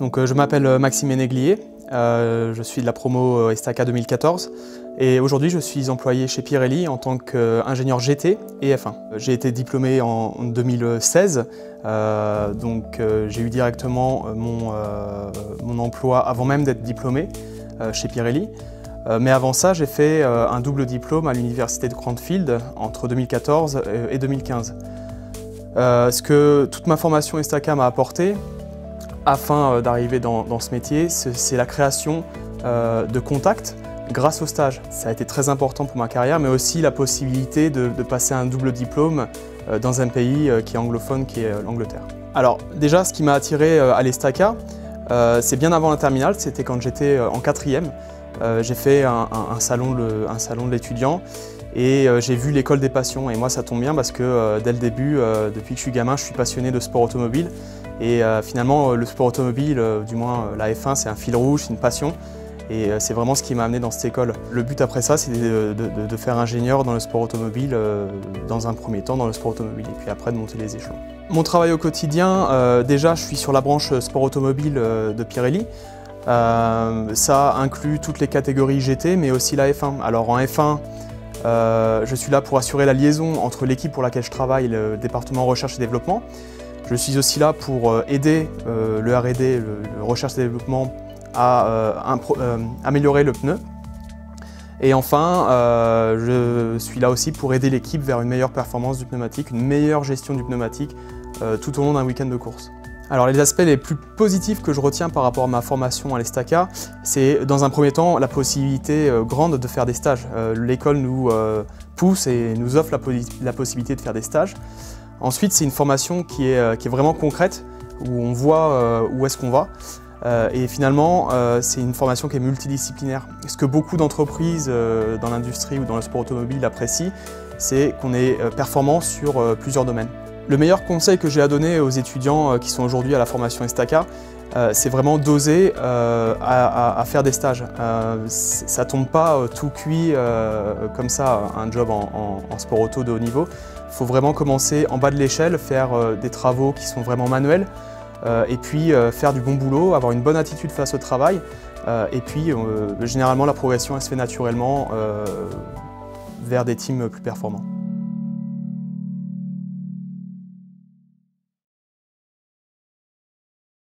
Donc, je m'appelle Maxime Ménéglier, je suis de la promo Estaca 2014 et aujourd'hui je suis employé chez Pirelli en tant qu'ingénieur GT et F1. J'ai été diplômé en 2016, j'ai eu directement mon emploi avant même d'être diplômé chez Pirelli. Mais avant ça, j'ai fait un double diplôme à l'université de Cranfield entre 2014 et 2015. Ce que toute ma formation Estaca m'a apporté, afin d'arriver dans ce métier, c'est la création de contacts grâce au stage. Ça a été très important pour ma carrière, mais aussi la possibilité de passer un double diplôme dans un pays qui est anglophone, qui est l'Angleterre. Alors déjà, ce qui m'a attiré à l'Estaca, c'est bien avant la terminale, c'était quand j'étais en 4e. J'ai fait un salon de l'étudiant et j'ai vu l'école des passions. Et moi, ça tombe bien parce que dès le début, depuis que je suis gamin, je suis passionné de sport automobile. Et finalement, le sport automobile, du moins la F1, c'est un fil rouge, c'est une passion. Et c'est vraiment ce qui m'a amené dans cette école. Le but après ça, c'est de faire ingénieur dans le sport automobile, dans un premier temps dans le sport automobile, et puis après de monter les échelons. Mon travail au quotidien, déjà, je suis sur la branche sport automobile de Pirelli. Ça inclut toutes les catégories GT, mais aussi la F1. Alors en F1, je suis là pour assurer la liaison entre l'équipe pour laquelle je travaille et le département recherche et développement. Je suis aussi là pour aider le R&D, le recherche et développement, à améliorer le pneu. Et enfin, je suis là aussi pour aider l'équipe vers une meilleure performance du pneumatique, une meilleure gestion du pneumatique tout au long d'un week-end de course. Alors les aspects les plus positifs que je retiens par rapport à ma formation à l'Estaca, c'est dans un premier temps la possibilité grande de faire des stages. L'école nous pousse et nous offre la possibilité de faire des stages. Ensuite, c'est une formation qui est vraiment concrète, où on voit où est-ce qu'on va. Et finalement, c'est une formation qui est multidisciplinaire. Ce que beaucoup d'entreprises dans l'industrie ou dans le sport automobile apprécient, c'est qu'on est performant sur plusieurs domaines. Le meilleur conseil que j'ai à donner aux étudiants qui sont aujourd'hui à la formation Estaca, c'est vraiment d'oser à faire des stages. Ça ne tombe pas tout cuit comme ça, un job en sport auto de haut niveau. Il faut vraiment commencer en bas de l'échelle, faire des travaux qui sont vraiment manuels, et puis faire du bon boulot, avoir une bonne attitude face au travail. Et puis généralement la progression elle se fait naturellement vers des teams plus performants.